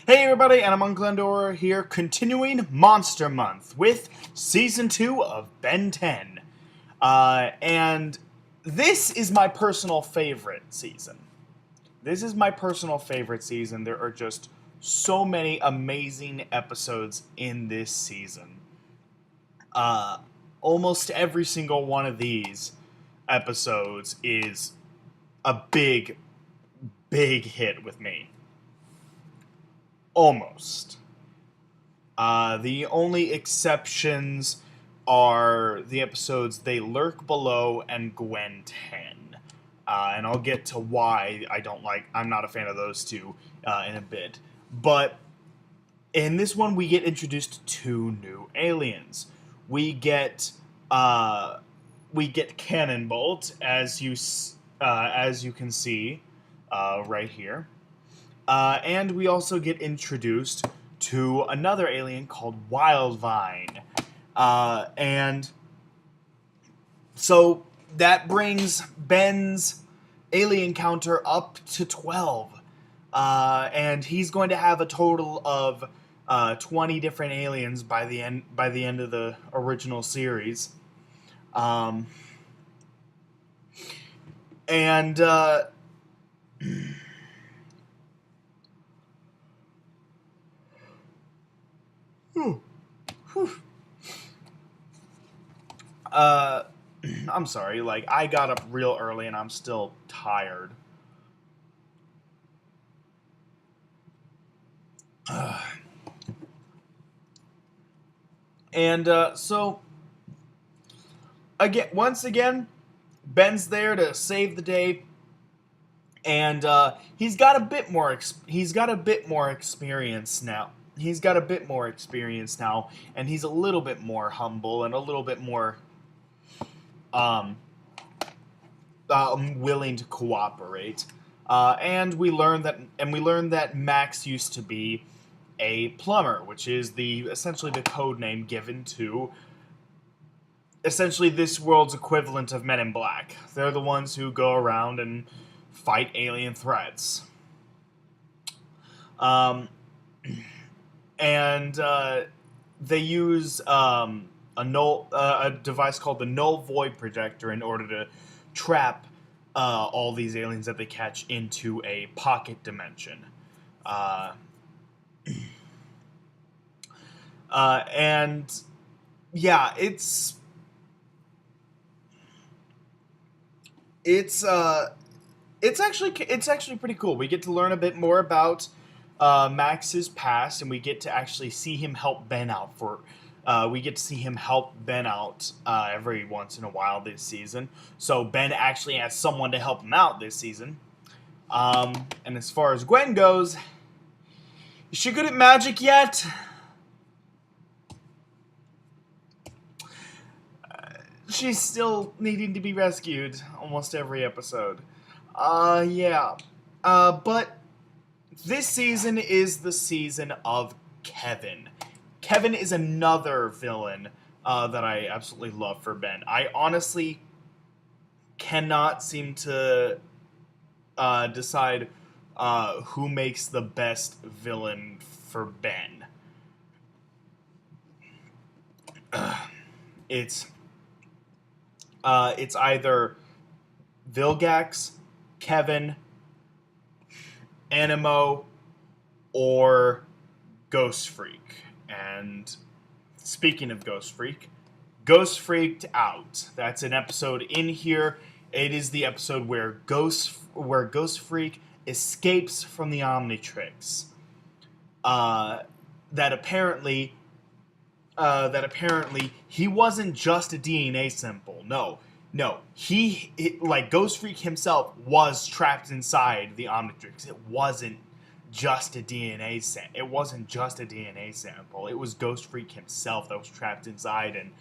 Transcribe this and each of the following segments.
Hey everybody, and I'm Uncle Endor here, continuing Monster Month with Season 2 of Ben 10. And this is my personal favorite season. This is my personal favorite season. There are just so many amazing episodes in this season. Uh, Almost every single one of these episodes is a big, big hit with me. Almost. The only exceptions are the episodes They Lurk Below and Gwen 10. And I'll get to why I'm not a fan of those two in a bit. But in this one, we get introduced to two new aliens. We get Cannonbolt, as you can see right here. And we also get introduced to another alien called Wildvine. And so that brings Ben's alien counter up to 12. And he's going to have a total of 20 different aliens by the end of the original series. And I'm sorry, I got up real early and I'm still tired. And so once again, Ben's there to save the day, and he's got a bit more experience now. And he's a little bit more humble and a little bit more willing to cooperate. And we learn that Max used to be a plumber, which is essentially the code name given to essentially this world's equivalent of Men in Black. They're the ones who go around and fight alien threats. And they use a device called the Null Void Projector in order to trap all these aliens that they catch into a pocket dimension. And yeah, it's actually pretty cool. We get to learn a bit more about Max's past, and we get to actually see him help Ben out every once in a while this season. So Ben actually has someone to help him out this season. And as far as Gwen goes, is she good at magic yet? She's still needing to be rescued almost every episode. Yeah. But this season is the season of Kevin. Kevin is another villain that I absolutely love for Ben. I honestly cannot seem to decide who makes the best villain for Ben. It's either Vilgax, Kevin, Animo, or Ghost Freak. And speaking of Ghost Freak, Ghost Freaked Out. That's an episode in here. It is the episode where Ghost Freak escapes from the Omnitrix. That apparently he wasn't just a DNA sample. No, he like Ghost Freak himself was trapped inside the Omnitrix. It wasn't just a DNA sample. It was Ghost Freak himself that was trapped inside,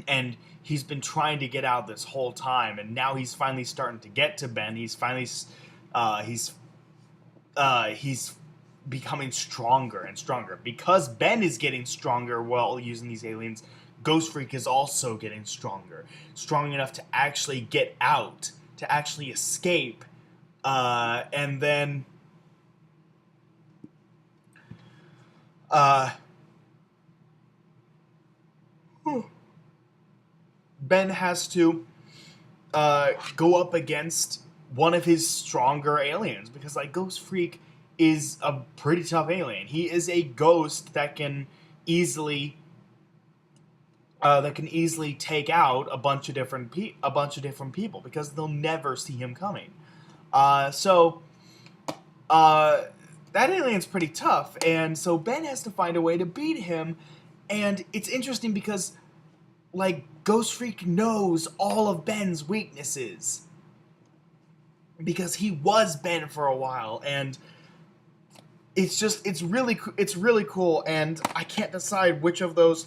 and he's been trying to get out this whole time, and now he's finally starting to get to Ben. He's becoming stronger and stronger. Because Ben is getting stronger while using these aliens, Ghost Freak is also getting stronger. Strong enough to actually get out, to actually escape, and then Uh, Ben has to go up against one of his stronger aliens because like Ghost Freak is a pretty tough alien. He is a ghost easily that can easily take out a bunch of different people because they'll never see him coming. So uh, that alien's pretty tough, and so Ben has to find a way to beat him. And it's interesting because like Ghost Freak knows all of Ben's weaknesses because he was Ben for a while, and it's really cool. And I can't decide which of those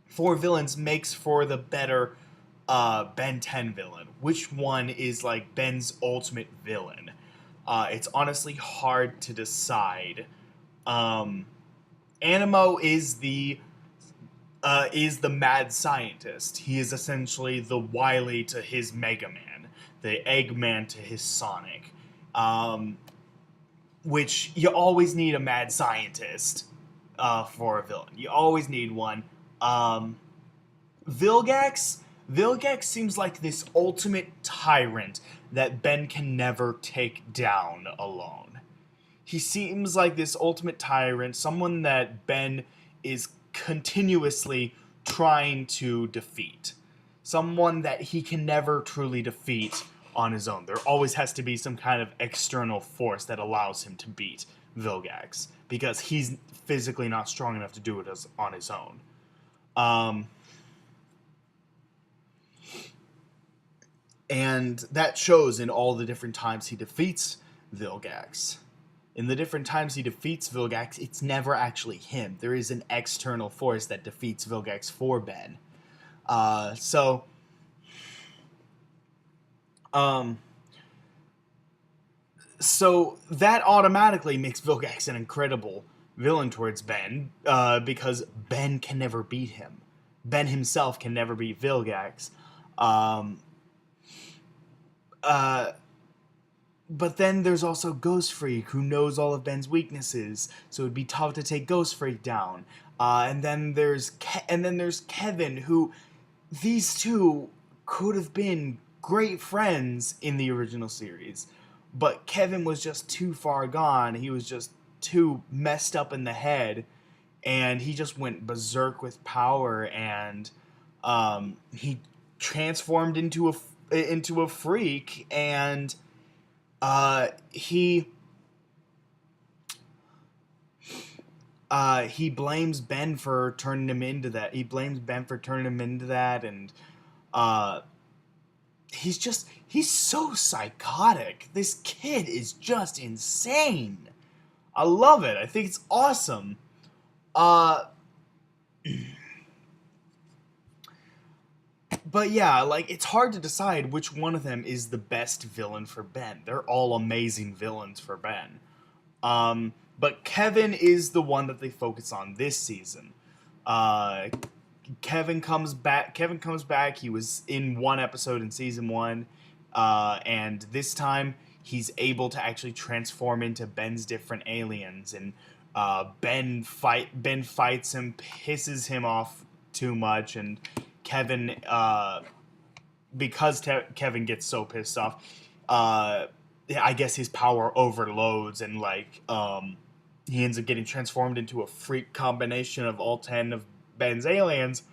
four villains makes for the better Ben 10 villain. Which one is like Ben's ultimate villain? It's honestly hard to decide. Um, Animo is the mad scientist. He is essentially the Wily to his Mega Man, the Eggman to his Sonic. Which you always need a mad scientist for a villain. You always need one. Vilgax. Vilgax seems like this ultimate tyrant that Ben can never take down alone. He seems like this ultimate tyrant, someone that Ben is continuously trying to defeat. Someone that he can never truly defeat on his own. There always has to be some kind of external force that allows him to beat Vilgax because he's physically not strong enough to do it on his own. And that shows in all the different times he defeats Vilgax. In the different times he defeats Vilgax, it's never actually him. There is an external force that defeats Vilgax for Ben. So that automatically makes Vilgax an incredible villain towards Ben, because Ben can never beat him. Ben himself can never beat Vilgax. But then there's also Ghost Freak, who knows all of Ben's weaknesses, so it'd be tough to take Ghost Freak down. And then there's Kevin, who these two could have been great friends in the original series, but Kevin was just too far gone. He was just too messed up in the head, and he just went berserk with power, and he transformed into a freak, and he blames Ben for turning him into that. And he's so psychotic. This kid is just insane. I love it. I think it's awesome. But yeah, like, it's hard to decide which one of them is the best villain for Ben. They're all amazing villains for Ben. But Kevin is the one that they focus on this season. Kevin comes back. He was in one episode in season 1, and this time he's able to actually transform into Ben's different aliens. And Ben fights him, pisses him off too much, and Kevin, because Kevin gets so pissed off, I guess his power overloads, and he ends up getting transformed into a freak combination of all 10 of Ben's aliens.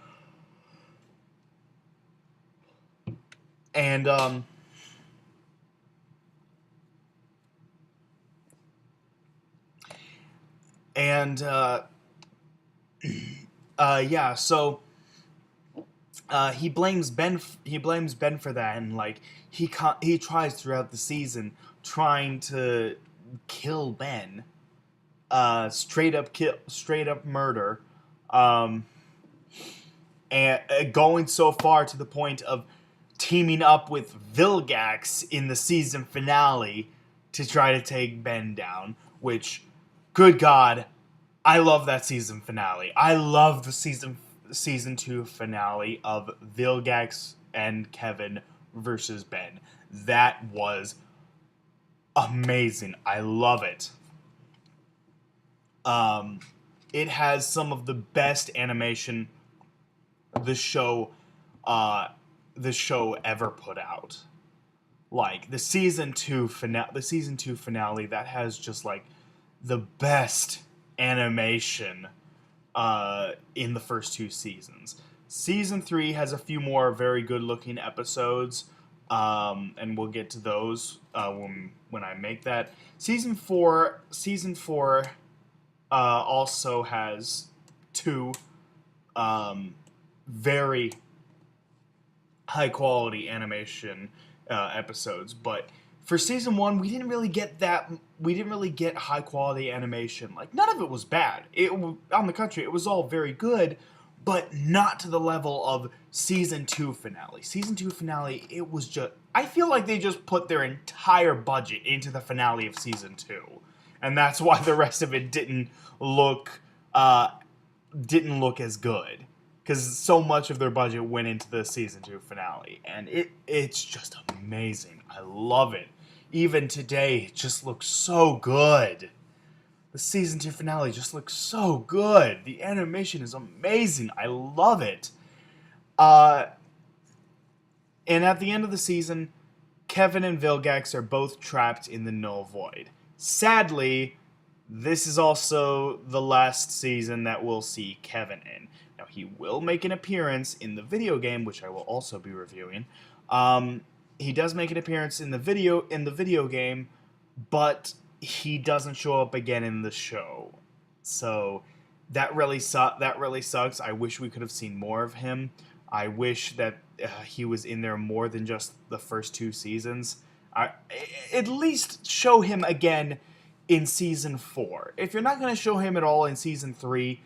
And yeah, so he blames Ben. He blames Ben for that, and he tries throughout the season trying to kill Ben. Straight up murder, and going so far to the point of teaming up with Vilgax in the season finale to try to take Ben down. Which, good God, I love that season finale. I love the season 2 finale of Vilgax and Kevin versus Ben. That was amazing. I love it. it has some of the best animation the show ever put out. Like the season 2 finale that has just like the best animation in the first 2 seasons. Season 3 has a few more very good looking episodes, and we'll get to those when I make that. Season 4 also has 2 very high quality animation episodes, but for season 1 we didn't really get high quality animation. Like, none of it was bad. On the contrary, it was all very good, but not to the level of season 2 finale. Season 2 finale, it was just, I feel like they just put their entire budget into the finale of season 2, and that's why the rest of it didn't look as good, because so much of their budget went into the season 2 finale, and it's just amazing. I love it. Even today, it just looks so good. The season 2 finale just looks so good. The animation is amazing. I love it. And at the end of the season, Kevin and Vilgax are both trapped in the Null Void. Sadly, this is also the last season that we'll see Kevin in. Now, he will make an appearance in the video game, which I will also be reviewing. He does make an appearance in the video game, but he doesn't show up again in the show. So that really sucks. I wish we could have seen more of him. I wish that he was in there more than just the first 2 seasons. At least show him again in season 4. If you're not going to show him at all in season 3,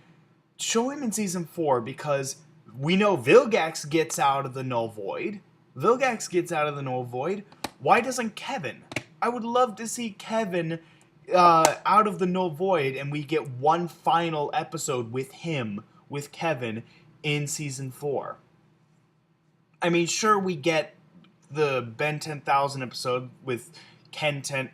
show him in season 4, because we know Vilgax gets out of the Null Void. Why doesn't Kevin? I would love to see Kevin out of the Null Void, and we get one final episode with Kevin, in season 4. I mean, sure, we get the Ben 10,000 episode with Kevin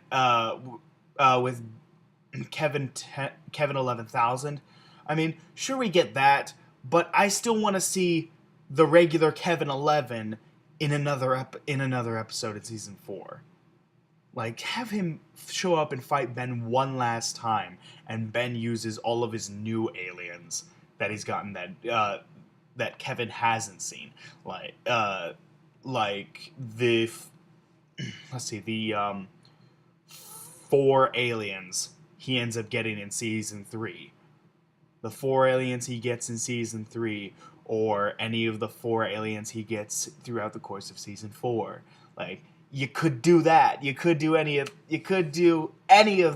11,000. I mean, sure, we get that, but I still want to see the regular Kevin 11 in another episode in season 4. Like, have him show up and fight Ben one last time, and Ben uses all of his new aliens that he's gotten that Kevin hasn't seen, like the 4 aliens he ends up getting in season 3. The 4 aliens he gets in season 3, or any of the 4 aliens he gets throughout the course of season 4. Like, you could do that. You could do any of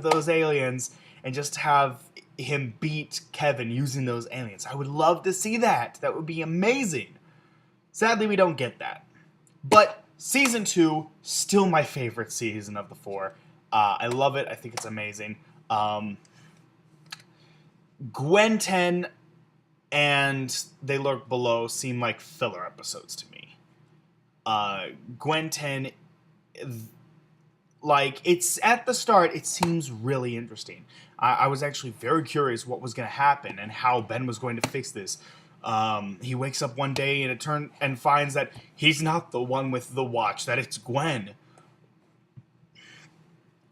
those aliens and just have him beat Kevin using those aliens. I would love to see that. That would be amazing. Sadly, we don't get that. But season 2, still my favorite season of the 4. I love it. I think it's amazing. Gwen 10 and They Lurk Below seem like filler episodes to me. Gwen 10, like, it's at the start, it seems really interesting. I was actually very curious what was going to happen and how Ben was going to fix this. He wakes up one day and finds that he's not the one with the watch, that it's Gwen.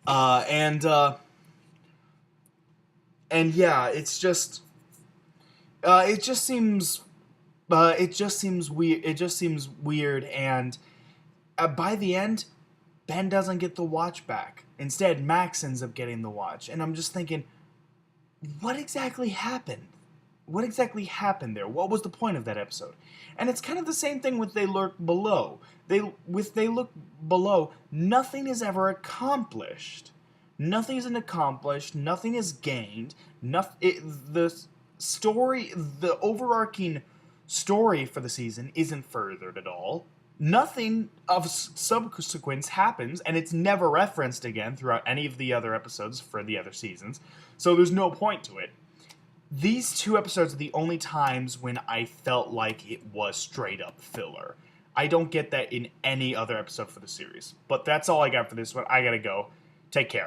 And yeah, it's just, it just seems weird. It just seems weird, and by the end, Ben doesn't get the watch back. Instead, Max ends up getting the watch, and I'm just thinking, what exactly happened? What exactly happened there? What was the point of that episode? And it's kind of the same thing with They Lurk Below. With They Lurk Below, nothing is ever accomplished. Nothing isn't accomplished. Nothing is gained. The overarching story for the season isn't furthered at all. Nothing of subsequence happens, and it's never referenced again throughout any of the other episodes for the other seasons, so there's no point to it. These 2 episodes are the only times when I felt like it was straight up filler. I don't get that in any other episode for the series. But that's all I got for this one. I gotta go. Take care.